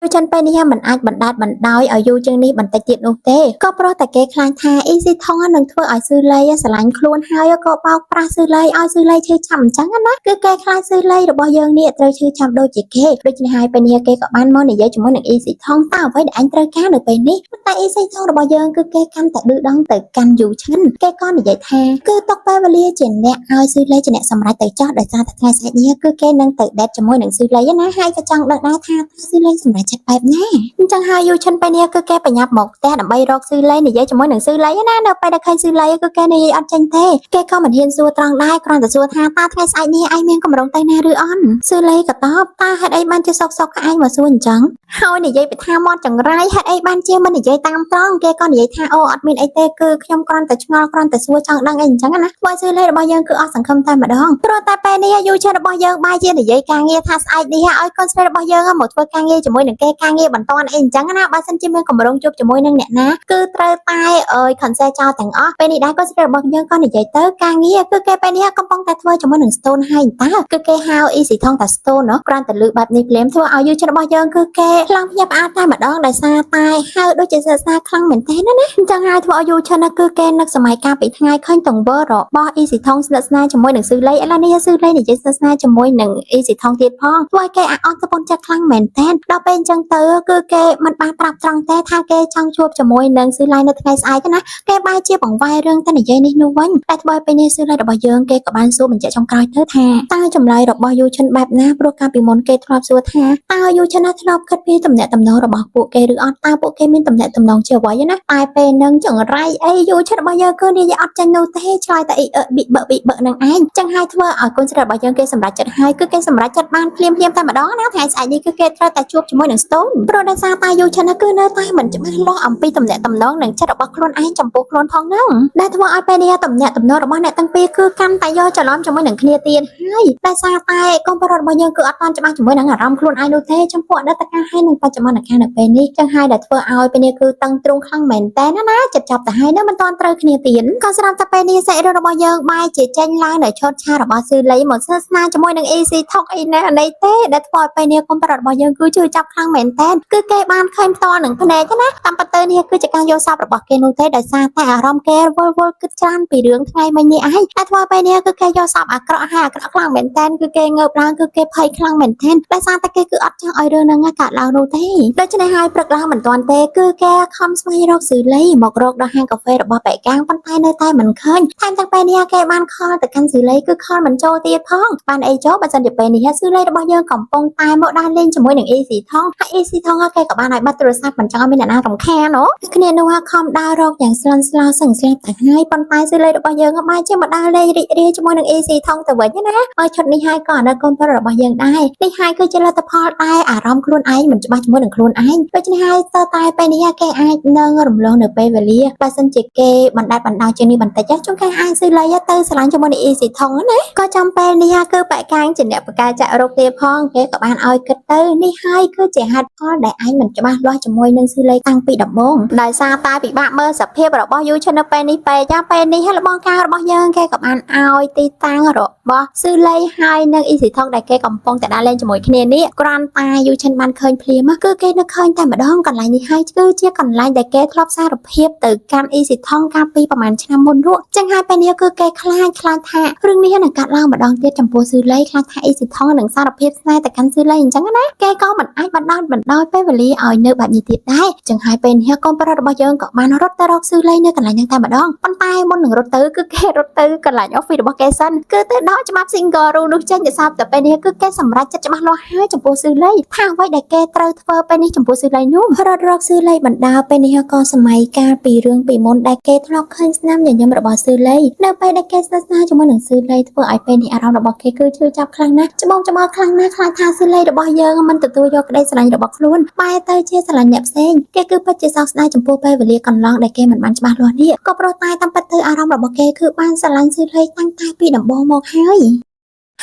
ฉันไปนี่มันអាចបណ្ដាលបណ្ដោយឲ្យយូរជាងនេះបន្តិចទៀតនោះទេក៏ព្រោះតែគេខ្លាចថា Easy ថងនឹងធ្វើឲ្យស៊ឺលីស្រឡាញ់ខ្លួនហើយក៏បោកប្រាស់ស៊ឺលីឲ្យស៊ឺលីឈឺចាប់អញ្ចឹងណាគឺគេខ្លាចស៊ឺលីរបស់យើងនេះត្រូវឈឺចាប់ដូចជាគេដូច្នេះហើយពេលនេះគេក៏បានមកនិយាយជាមួយនឹង Easy ថងតើអ្វីដែលអញត្រូវការនៅពេលនេះតែ Easy ថងរបស់យើងគឺគេកាន់តែឌឺដងទៅកាន់យូឈិនគេក៏និយាយថាគឺទុកពេលវេលាជាអ្នកឲ្យស៊ឺលីជាអ្នកសម្រេចទៅចោះដោយសារតែថ្ងៃស្អែកនេះគឺគេនឹងទៅដេតជាមួយនឹងស៊ឺលីណាហើយក៏ចង់ដឹងដែរថាស៊ឺលីសម្រេចចិត្តបែបណាអញ្ចឹងហើយយូឈិនពេលនេះគឺគេបញ្ញាប់មកផ្ទះដើម្បីរកស៊ឺលីនិយាយជាមួយនឹងស៊ឺលីណានៅពេលដែលឃើញស៊ឺលីគឺគេនិយាយអត់ចេញទេគេក៏មិនហ៊ានសួរត្រង់ដែរគ្រាន់តែសួរថាតើថ្ងៃស្អែកនេះឯងមានកម្រងទៅណាឬអន់ស៊ឺលីក៏តបតើហេតុអីបានជាសុកក៏ឯងមកសួរអញ្ចឹងហើយនិយាយពីថាមាត់ចង្រៃហេតុអីបានជាមិននិយាយតាមត្រង់គេក៏និយាយថាអូអត់មានអីទេគឺខ្ញុំគ្រាន់តែឆ្ងល់គ្រាន់តែសួរចង់ដឹងអីអញ្ចឹងណាបើស៊ឺលីរបស់យើងគឺអស់សង្ឃឹមតែម្ដងព្រោះតែពេលនេះយូឈិនរបស់យើងបែរជានិយាយការងារថាស្អែកនេះឲ្យកូនស្រីរបស់យើងមកធ្វើការងារជាមួយនឹងគេការងារបន្តអីអញ្ចឹងណាបើសិនជាមានកម្រងជួបជាមួយនឹងអ្នកណាគឺត្រូវតែcancel ចោលទាំងអស់ពេលនេះដែរកូនស្រីរបស់យើងក៏និយាយទៅការងារគឺគេពេលនេះកំពុងតែធ្វើជាមួយនឹង Stone ហើយតើគឺគេហៅ Easy ថងតា Stone គ្រាន់តែលើបែបនេះភ្លាមធ្វើឲ្យយូឈិនរបស់យើងគឺគេខ្លាំងភ្ញាក់ផ្អើលតែម្ដងដោយសារតែហៅដូចជាសរសើរខ្លាំងមែនទេណាអញ្ចឹងហើយធ្វើឲ្យយូឈិនគឺគេនឹកសម័យកាលពីថ្ងៃឃើញទង្វើរបស់ Easy ថងស្និទ្ធស្នាលជាមួយនឹងស៊ឺលីឥឡូវនេះស៊ឺលីនិយាយស្និទ្ធស្នាលជាមួយនឹង Easy ថងទៀតផងធ្វើឲ្យគេអត់ទៅពន់ចិត្តខ្លាំងមែនទេដល់ពេលអញ្ចឹងទៅគឺគេមិនបានប្រាប់ត្រង់ទេថាគេចង់ជួបជាមួយនឹងស៊ឺលីនៅថ្ងៃស្អែកណាគេបែរជាបង្វែររឿងតែនិយាយនេះនោះវិញតែធ្វើឲ្យពេលនេះស៊ឺលីរបស់យើងគេក៏បានសួរបញ្ជាក់ចុងក្រោយទៅថាតើចម្លើយរបស់យូឈិនបែបណាព្រោះកាលពីមុនគេធ្លាប់សួរថាតើយូឈិនធ្លាប់គិតពីទំនាក់ទំនងរបស់ពួកគេឬអត់តើពួកគេមានទំនាក់ទំនងជាអ្វីណាតែពេលនឹងចង្រៃអីយូឈិនរបស់យើងគឺនិយាយអត់ចាញ់នោះទេឆ្លើយតែអ៊ីប៊ីនឹងឯងចឹងហើយធ្វើឲ្យកូនស្រីរបស់យើងគេសម្រេចចិត្តហើយគឺគេសម្រេចចិត្តបានភ្លាមតែម្ដងណាថ្ងៃស្អែកនេះគឺគេត្រូវតែជួបជាមួយនឹង Stone ព្រោះដោយសារតែយូឈិនគឺនៅតែមិនច្បាស់លាស់អំពីទំនាក់ទំនងនិងចិត្តរបស់ខ្លួនឯងចំពោះខ្លួនផងហ្នឹងដែលធ្វើឲ្យពេលនេះទំនាក់ទំនងរបស់អ្នកទាំងពីរគឺកាន់តែយកច្រឡំជាមួយនឹងគ្នាទៀតហើយដោយសារតែកូនប្រុសរបស់យើងគឺអត់ទាន់ច្បាស់ជាមួយនឹងអារម្មណ៍ខ្លួនឯងនោះទេចំពោះអតីតកាលហើយនិងបច្ចុប្បន្នកាលនៅពេលនេះចឹងហើយដែលធ្វើឲ្យពេលនេះគឺតឹងទ្រូងខ្លាំងមែនតើណាចិត្តចាប់ទៅហើយនៅមិនទាន់ត្រូវគ្នាទៀតក៏ស្រាប់តែពេលនេះសាច់រឿងរបស់យើងបែរជាចេញឡើងនៅឈុតឆារបស់ស៊ឺលីមកស្និទ្ធស្នាលជាមួយនឹង Easy ថកអីណាអីទេដែលធ្វើឲ្យពេលនេះកូនប្រុសរបស់យើងគឺជឿចាប់ខ្លាំងមែនតើគឺគេបានឃើញផ្ទាល់នឹងភ្នែកណាតាមពិតទៅនេះគឺជាការយកសពរបស់គេនោះទេដោយសារតែអារម្មណ៍គេវល់គិតច្រើនពីរឿងថ្ងៃមិញនេះឯងតែធ្វើពេលនេះគឺគេយកសពអាក្រក់ហើយអាក្រក់ខ្លាំងមែនតើគឺគេងើបឡើងគឺគេភ័យខ្លាំងមែនតើដោយសារតែគេគឺអត់ចង់ឲ្យរឿងហ្នឹងកើតឡើងនោះទេដូច្នេះហើយព្រឹកឡើងមិនទាន់ទេគឺគេខំស្វែងរកស៊ឺលីមករកដល់ហាងកាហ្វេរបស់ប៉ែកាំងប៉ុន្តែនៅតែមិនឃើញថែមទាំងពេលនេះគេបានខលទៅកាន់ស៊ឺលីគឺខលមិនចូលទៀតផងបានអីចូលបើសិនជាពេលនេះស៊ឺលីរបស់យើងកំពុងតែមកដើរលេងជាមួយនឹង Easy ថងហើយ Easy ថងគេក៏បានឲ្យបាត់ទូរស័ព្ទមិនចង់ឲ្យមានអ្នកណារំខានគ្នានោះខំដើររកយ៉ាងស្លន់ស្លោសឹងស្លាប់ទៅហើយប៉ុន្តែស៊ឺលីរបស់យើងបែរជាមកដើរលេងរីករាយជាមួយនឹង Easy ថងទៅវិញណាហើយឈុតនេះហើយក៏អនុកូនប្រុសរបស់យើងដែរនេះហើយគឺជាលទ្ធផលដែលអារម្មណ៍ខ្លួនឯងមិនច្បាស់ជាមួយនឹងខ្លួនឯងដូច្នេះហើយតើតែពេលនេះគេអាចនឹងរំលងនៅពេលវេលាបើសិនជាគេបណ្ដាច់បណ្ដោយជាងនេះបន្តិចជួនកាលអាចស៊ឺលីទៅឆ្លាញ់ជាមួយនឹង Easy ថងណាក៏ចាំពេលនេះគឺបែកកាំងជាអ្នកបកាចាក់រោគទៀតផងគេក៏បានឲ្យគិតទៅនេះហើយគឺជាហេតុផលដែលឯងមិនច្បាស់លាស់ជាមួយនឹងស៊ឺលីតាំងពីដំបូងដោយសារតែពិបាកមើលសភាពរបស់យូឈិននៅពេលនេះពេកចាពេលនេះហើយរបស់ការរបស់យើងគេក៏បានឲ្យទីតាំងរបស់ស៊ឺលីហើយនិង Easy ថងដែលគេកំពុងតែដើរលេងជាមួយគ្នានេះគ្រាន់តែយូឈិនបានឃើញភ្លាមគឺគេនឹកឃើញតែម្ដងកន្លែងនេះហើយគឺជាកន្លែងដែលគេធ្លាប់សារភាពទៅកាន់ Easy ថងកាលពីប្រហែលឆ្នាំមុននោះចឹងហើយពេលនេះគឺគេខ្លាចថារឿងនេះនឹងកាត់ឡើងម្ដងទៀតចំពោះស៊ឺលីខ្លាចថា Easy ថងនឹងសារភាពស្នេហ៍ទៅកាន់ស៊ឺលីអញ្ចឹងណាគេក៏មិនអាចបណ្ដោយពេលវេលាឲ្យនៅបែបនេះទៀតដែរចឹងហើយពេលនេះកូនប្រុសរបស់យើងក៏បានរត់ទៅរកស៊ឺលីនៅកន្លែងហ្នឹងតែម្ដងប៉ុន្តែមុននឹងរត់ទៅគឺគេរត់ទៅកន្លែង office របស់គេសិនគឺទៅដកច្បាប់ single rule នោះចេញដោយសារតែពេលនេះគឺគេសម្រេចចិត្តច្បាស់លាស់ហើយចំពោះស៊ឺលីថាអ្វីដែលគេត្រូវធ្វើពេលនេះចំពោះស៊ឺលីនោះរត់រកស៊ឺលីបណ្ដាពេលនេះក៏សម័យកាលពីរឿងពីមុនដែលគេធ្លាប់ឃើញស្នាមញញឹមរបស់ស៊ឺលីនៅពេលដែលគេស្និទ្ធស្នាលជាមួយនឹងស៊ឺលីធ្វើឲ្យពេលនេះអារម្មណ៍របស់គេគឺឈឺចាប់ខ្លាំងណាស់ច្បងខ្លាំងណាស់ខ្លាចថាស៊ឺលីរបស់យើងមិនទទួលយកក្តីស្រឡាញ់របស់ខ្លួនបែរទៅជាស្រឡាញ់អ្នកផ្សេងគេគឺពិតជាសោកស្ដាយចំពោះពេលវេលាកន្លងដែលគេមិនបានច្បាស់លាស់នេះក៏ព្រោះតែតាមពិតទៅអារម្មណ៍របស់គេគឺបានស្រឡាញ់ស៊ឺលីតាំងតែពីដំបូងមកហើយ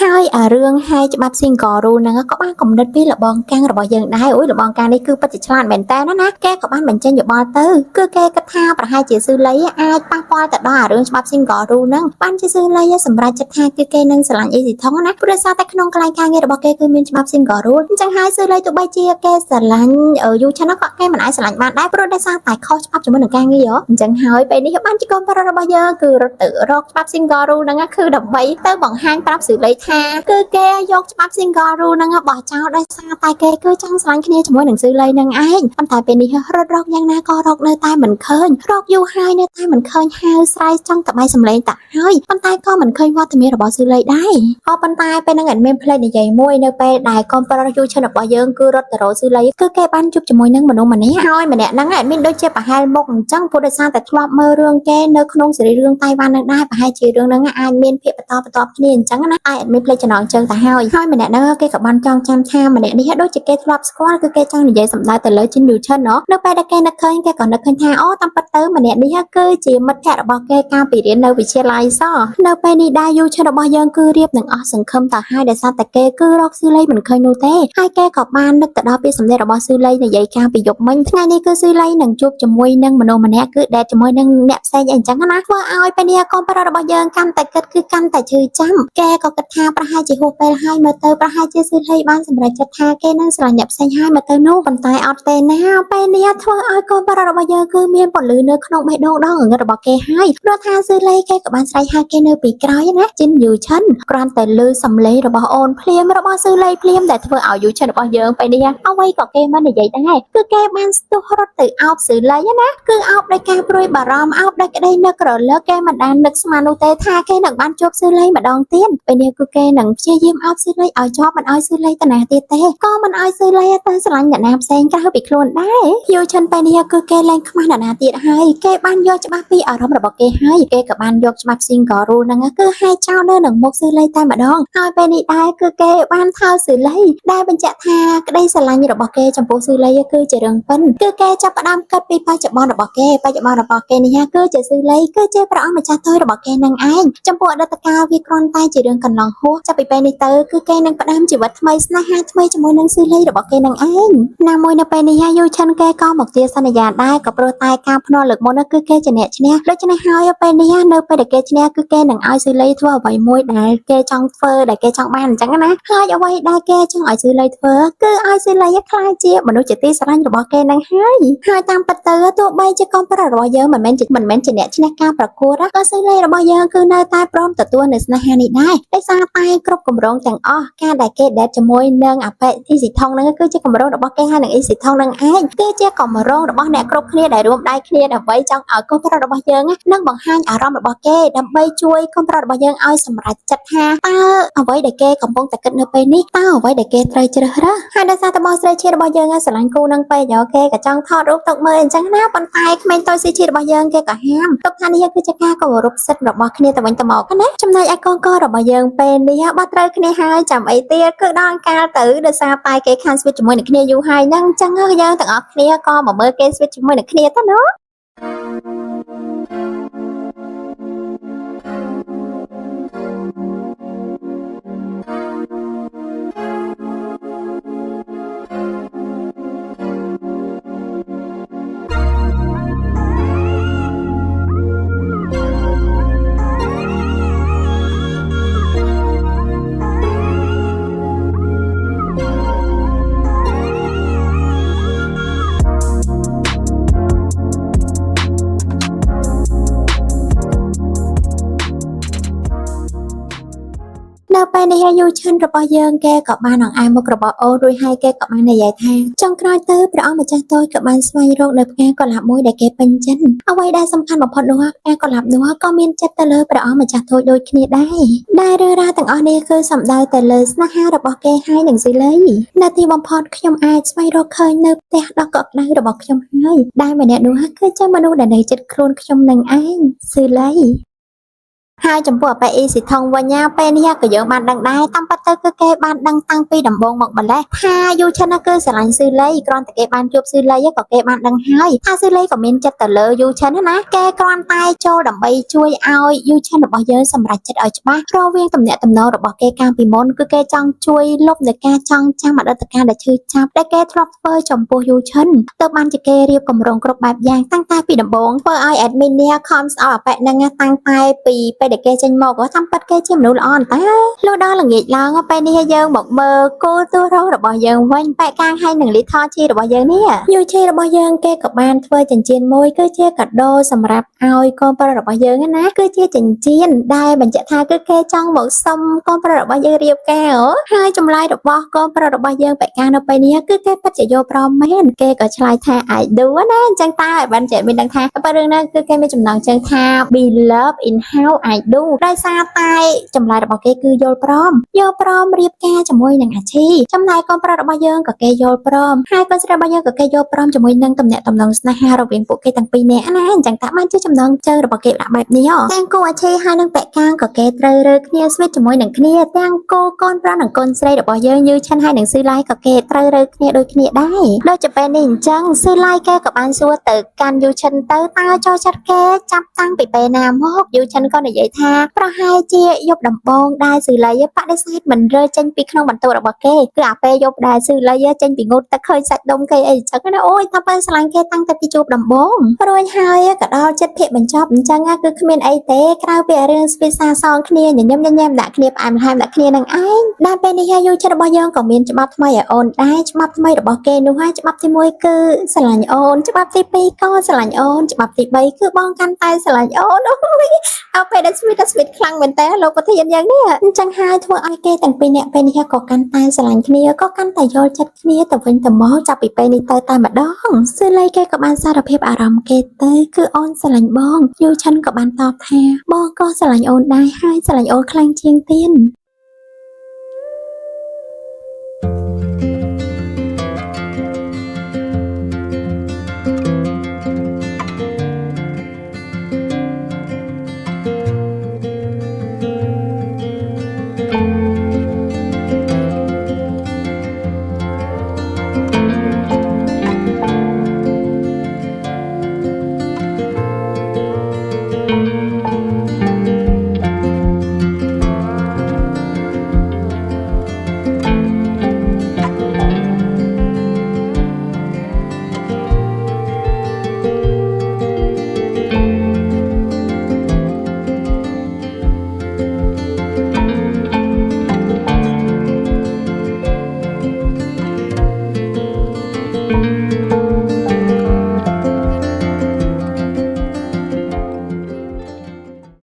ហើយរឿងហើយច្បាប់ស៊ីងហ្គរូហ្នឹងក៏បានកំណត់ពីលបងកាំងរបស់យើងដែរអូយលបងកាំងនេះគឺពិតជាឆ្លាតមែនតើណាគេក៏បានបញ្ចេញយោបល់ទៅគឺគេគិតថាប្រហែលជាស៊ឺលីអាចប៉ះពាល់ទៅដល់រឿងច្បាប់ស៊ីងហ្គរូហ្នឹងបានជាស៊ឺលីសម្រាប់ចិត្តថាគឺគេនឹងស្រឡាញ់អេស៊ីថងណាព្រោះសារតែក្នុងកន្លែងការងាររបស់គេគឺមានច្បាប់ស៊ីងហ្គរូអញ្ចឹងហើយស៊ឺលីទោះបីជាគេស្រឡាញ់យូឆានក៏គេមិនអាចស្រឡាញ់បានដែរព្រោះដោយសារតែខុសច្បាប់ជាមួយនឹងការងារអញ្ចឹងហើយពេលនេះបានជាកូនប្រុសរបស់យើងគឺរត់ទៅរកច្បាប់ស៊ីងហ្គរូហ្នឹងគឺដើម្បីទៅបង្ហាញប្រាប់ស៊ឺលីថាគឺគេយកច្បាប់ single rule ហ្នឹងបោះចោលដោយសារតែគេគឺចង់ស្រឡាញ់គ្នាជាមួយនឹងស៊ឺលីហ្នឹងឯងប៉ុន្តែពេលនេះរត់រកយ៉ាងណាក៏រកនៅតែមិនឃើញរកយូរហើយនៅតែមិនឃើញហៅស្រ័យចង់តបៃសម្លេងតាហើយប៉ុន្តែក៏មិនឃើញវត្តមានរបស់ស៊ឺលីដែរប៉ុន្តែពេលហ្នឹងអត់មានផ្លេចនិយាយមួយនៅពេលដែលកូនប្រុសយូឈិនរបស់យើងគឺរត់ទៅរកស៊ឺលីគឺគេបានជួបជាមួយនឹងមនុស្សម្នាក់ហើយម្នាក់ហ្នឹងអត់មានដូចជាប្រហែលមុខអញ្ចឹងព្រោះដោយសារតែធ្លាប់មើលរឿងគេនៅក្នុងសេរីរឿងតៃវ៉ាន់ហ្នឹងដែរប្រហែលជារឿងហ្នឹងអាចមានភាគបន្តគ្នាអញ្ចឹងណាតែអត់មានផ្លេចចំណងជើងទៅហើយម្នាក់ហ្នឹងគេក៏បានចងចាំថាម្នាក់នេះដូចជាគេធ្លាប់ស្គាល់គឺគេចង់និយាយសម្ដៅទៅលើជីនយូឈិននៅពេលដែលគេនឹកឃើញគេក៏នឹកឃើញថាអូតាមពិតទៅម្នាក់នេះគឺជាមិត្តភក្តិរបស់គេកាលពីរៀននៅវិទ្យាល័យសនៅពេលនេះដែរយូឈិនរបស់យើងគឺរៀបនឹងអស់សង្ឃឹមទៅហើយដោយសារតែគេគឺរកស៊ឺលីមិនឃើញនោះទេហើយគេក៏បាននឹកទៅដល់ពាក្យសម្ដីរបស់ស៊ឺលីនិយាយកាលពីយប់មិញថ្ងៃនេះគឺស៊ឺលីនឹងជួបជាមួយនឹងមនុស្សម្នាក់គឺដែលជាមួយនឹងអ្នកផ្សេងអីចឹងណាធ្វើឲ្យពេលនេះកូនប្រុសរបស់យើងកាន់តែគិតគឺកាន់តែឈឺចាំគេក៏គិតថាប្រហែលជាហួសពេលហើយមើលទៅប្រហែលជាស៊ឺលីបានសម្រេចចិត្តថាគេនឹងស្រឡាញ់អ្នកផ្សេងហើយមើលទៅនោះប៉ុន្តែអត់ទេណាពេលនេះធ្វើឲ្យកូនប្រុសរបស់យើងគឺមានពលឺនៅក្នុងបេះដូងដងងឹតរបស់គេហើយព្រោះថាស៊ឺលីគេក៏បានស្រែកហៅគេនៅពីក្រោយណាជីនយូឈិនគ្រាន់តែឮសំឡេងរបស់អូនភ្លាមរបស់ស៊ឺលីភ្លាមដែលធ្វើឲ្យយូឈិនរបស់យើងពេលនេះអ្វីក៏គេមិននិយាយដែរគឺគេបានស្ទុះរត់ទៅអោបស៊ឺលីណាគឺអោបដោយការព្រួយបារម្ភអោបដោយក្តីនឹករលឹកគេមិនបាននឹកស្មាននោះទេថាគេនឹងបានជួបស៊ឺលីម្ដងទៀតពេលនេះគឺគេនឹងព្យាយាមអោបស៊ឺលីឲ្យជាប់មិនឲ្យស៊ឺលីទៅណាទៀតទេក៏មិនឲ្យស៊ឺលីទៅស្រឡាញ់អ្នកណាផ្សេងក្រៅពីខ្លួនដែរយូឈិនពេលនេះគឺគេលែងខ្មាស់អ្នកណាទៀតហើយគេបានយកច្បាស់ពីអារម្មណ៍របស់គេហើយគេក៏បានយកច្បាប់ single rule ហ្នឹងគឺហែកចោលនៅនឹងមុខស៊ឺលីតែម្ដងហើយពេលនេះដែរគឺគេបានថើស៊ឺលីដែលបញ្ជាក់ថាក្តីស្រឡាញ់របស់គេចំពោះស៊ឺលីគឺជារឿងពិនគឺគេចាប់ផ្ដើមគិតពីបច្ចុប្បន្នរបស់គេនេះគឺជាស៊ឺលីគឺជាព្រះអង្គម្ចាស់ទោយរបស់គេនឹងឯងចំពោះអតីតកាលវាគ្រាន់តែជារឿងកន្លងហួសចាប់ពីពេលនេះទៅគឺគេនឹងផ្ដើមជីវិតថ្មីស្នេហាថ្មីជាមួយនឹងស៊ឺលីរបស់គេនឹងឯងណាមួយនៅពេលនេះយូឈិនគេក៏មកជាសន្យាដែរក៏ព្រោះតែការភ្នាល់លើកមុនគឺគេជាអ្នកឈ្នះដូច្នេះហើយពេលនេះនៅពេលដែលគេឈ្នះគឺគេនឹងឲ្យស៊ឺលីធ្វើអ្វីមួយដែលគេចង់ធ្វើដែលគេចង់បានអញ្ចឹងណាហើយអ្វីដែលគេចង់ឲ្យស៊ឺលីធ្វើគឺឲ្យស៊ឺលីខ្លាចជាមនុស្សជាទីស្រឡាញ់របស់គេនឹងហើយតាមពិតទៅទោះបីជាកូនប្រុសរបស់យើងមិនមែនជាអ្នកឈ្នះការប្រកួតក៏ស៊ឺលីរបស់យើងគឺនៅតែព្រមទទួលនៅស្នេហានេះដែរដោយសារតែគ្រប់គម្រោងទាំងអស់ការដែលគេដេតជាមួយនឹងអបិអ៊ីស៊ីថងហ្នឹងគឺជាគម្រោងរបស់គេហើយនឹងអ៊ីស៊ីថងនឹងឯងគឺជាគម្រោងរបស់អ្នកគ្រប់គ្នាដែលរួមដៃគ្នាដើម្បីចង់ឲ្យកូនប្រុសរបស់យើងនឹងបង្ហាញអារម្មណ៍របស់គេដើម្បីជួយកូនប្រុសរបស់យើងឲ្យសម្រេចចិត្តថាតើអ្វីដែលគេកំពុងតែគិតនៅពេលនេះតើអ្វីដែលគេត្រូវជ្រើសរើសហើយដោយសារតែបងស្រីឈៀរបស់យើងស្រឡាញ់គូនឹងពេកគេក៏ចង់ថតរូបទុកមើលអញ្ចឹងណាប៉ុន្តែក្មេងតូចស៊ីឈៀរបស់យើងគេក៏ហាមទុកថានេះគឺជាការគោរពសិទ្ធិរបស់គ្នាទៅវិញទៅមកណាចំណែកឯកូនករបស់យើងពេលនេះបាត់ត្រូវគ្នាហើយចាំអីទៀតគឺដល់កាលទៅដោយសារតែគេខានស្វិតជាមួយនឹងគ្នាយូរហើយហ្នឹងអញ្ចឹងយើងទាំងអស់គ្នាក៏មកមើលគេស្វិតជាមួយនឹងគ្នាទៅណា នៅពេលនេះយូឈិនរបស់យើងគេក៏បានអង្អែលមុខរបស់អូនរួចហើយគេក៏បាននិយាយថាចុងក្រោយទៅព្រះអង្គម្ចាស់ទោយក៏បានស្វែងរកនៅផ្កាកុលាបមួយដែលគេពេញចិត្តអ្វីដែលសំខាន់បំផុតនោះផ្កាកុលាបនោះក៏មានចិត្តទៅលើព្រះអង្គម្ចាស់ទោយដូចគ្នាដែររឿងរ៉ាវទាំងអស់នេះគឺសំដៅទៅលើស្នេហារបស់គេហើយនឹងស៊ីលីនៅទីបំផុតខ្ញុំអាចស្វែងរកឃើញនៅផ្ទះដ៏កក់ក្ដៅរបស់ខ្ញុំហើយដែលម្នាក់នោះគឺជាមនុស្សដែលនៅជិតខ្លួនខ្ញុំនឹងឯងស៊ីលី ហើយចំពោះបែអ៊ីស៊ីថងវិញណាពេលនេះក៏យើងបានដឹងដែរតាមពិតទៅគឺគេបានដឹងតាំងពីដំបូងមកម្ល៉េះថាយូចិនគឺស្រឡាញ់ស៊ឺលីគ្រាន់តែគេបានជួបស៊ឺលីក៏គេបានដឹងហើយថាស៊ឺលីក៏មានចិត្តទៅលើយូចិនណាគេគ្រាន់តែចូលដើម្បីជួយឲ្យយូចិនរបស់យើងសម្រេចចិត្តឲ្យច្បាស់រវាងទំនាក់ទំនងរបស់គេកាលពីមុនគឺគេចង់ជួយលុបនៃការចង់ចាំអតីតកាលដែលឈឺចាប់ដែលគេធ្លាប់ធ្វើចំពោះយូចិនទៅបានជាគេរៀបគម្រោងគ្រប់បែបយ៉ាងតាំងតែពីដំបូងធ្វើឲ្យ admin នេះខំស្អប់អាប៉ែនឹងតាំងតែពីពេលដែលគេចេញមកតាមពិតគេជាមនុស្សល្អតែលុះដល់ល្ងាចឡើងពេលនេះយើងមកមើលគោលទស្សនរបស់យើងវិញបែកកាងហើយនឹងលីថជីរបស់យើងនេះយូជីរបស់យើងគេក៏បានធ្វើចិញ្ចៀនមួយគឺជាកាដូសម្រាប់ឲ្យកូនប្រុសរបស់យើងណាគឺជាចិញ្ចៀនដែលបញ្ជាក់ថាគឺគេចង់មកសុំកូនប្រុសរបស់យើងរៀបការហើយចម្លើយរបស់កូនប្រុសរបស់យើងបែកកាងនៅពេលនេះគឺគេពិតជាយល់ព្រមមែនគេក៏ឆ្លើយថា I do ណាអញ្ចឹងតើបានចេះមានដឹងថាបើរឿងហ្នឹងគឺគេមានចំណងជើងថា be love in how I do ដោយសារតែចម្លើយរបស់គេគឺយល់ព្រមរៀបការជាមួយនឹងអាជីចំណែកកូនប្រុសរបស់យើងក៏គេយល់ព្រមហើយកូនស្រីរបស់យើងក៏គេយល់ព្រមជាមួយនឹងទំនាក់ទំនងស្នេហារវាងពួកគេទាំងពីរនាក់ណាអញ្ចឹងតើបានជាចំណងជើងរបស់គេដាក់បែបនេះទាំងគូអាជីហើយនឹងបែកកាងក៏គេត្រូវរើគ្នាស្វីតជាមួយនឹងគ្នាទាំងគូកូនប្រុសនិងកូនស្រីរបស់យើងយូឆាន់ហើយនឹងស៊ឺឡៃក៏គេត្រូវរើគ្នាដូចគ្នាដែរដូចជាពេលនេះអញ្ចឹងស៊ឺឡៃគេក៏បានសួរទៅកាន់យូឆាន់ទៅតើចូលចិត្តគេចាប់តាំងពីពេលណាមកយូឆាន់ក៏និយាយថាប្រហែលជាយប់ដំបូងដែលស៊ឺឡៃបដិសេធមិនរើចេញពីក្នុងបន្ទប់របស់គេគឺអាពេលយប់ដែលស៊ឺឡៃចេញពីងូតទឹកឃើញសាច់ដុំគេអីចឹងណាអូយថាបើស្រឡាញ់គេតាំងតែពីជួបដំបូងរួចហើយក៏ដល់ចិត្តភាគបញ្ចប់អញ្ចឹងគឺគ្មានអីទេក្រៅពីរឿងស្ពាយសាសងគ្នាញញឹមដាក់គ្នាផ្អែមល្ហែមដាក់គ្នានឹងឯងដែលពេលនេះយូចិត្តរបស់យើងក៏មានច្បាប់ថ្មីឲ្យអូនដែរច្បាប់ថ្មីរបស់គេនោះហើយច្បាប់ទី1គឺស្រឡាញ់អូនច្បាប់ទី2ក៏ស្រឡាញ់អូនច្បាប់ទី3គឺបងកាន់តែស្រឡាញ់អូនអូយเอาពេលដែលស្វីតខ្លាំងមែនតើលោកប្រធានយ៉ាងនេះអញ្ចឹងហើយធ្វើឲ្យគេទាំងពីរនាក់ពេលនេះក៏កាន់តែស្រឡាញ់គ្នាក៏កាន់តែយល់ចិត្តគ្នាទៅវិញទៅមកចាប់ពីពេលនេះទៅតែម្ដងស៊ឺឡៃគេក៏បានសារភាពអារម្មណ៍គេទៅគឺអូនស្រឡាញ់បងយូឆាន់ក៏បានតបថាបងក៏ស្រឡាញ់អូនដែរហើយស្រឡាញ់អូនខ្លាំងជាងទៀត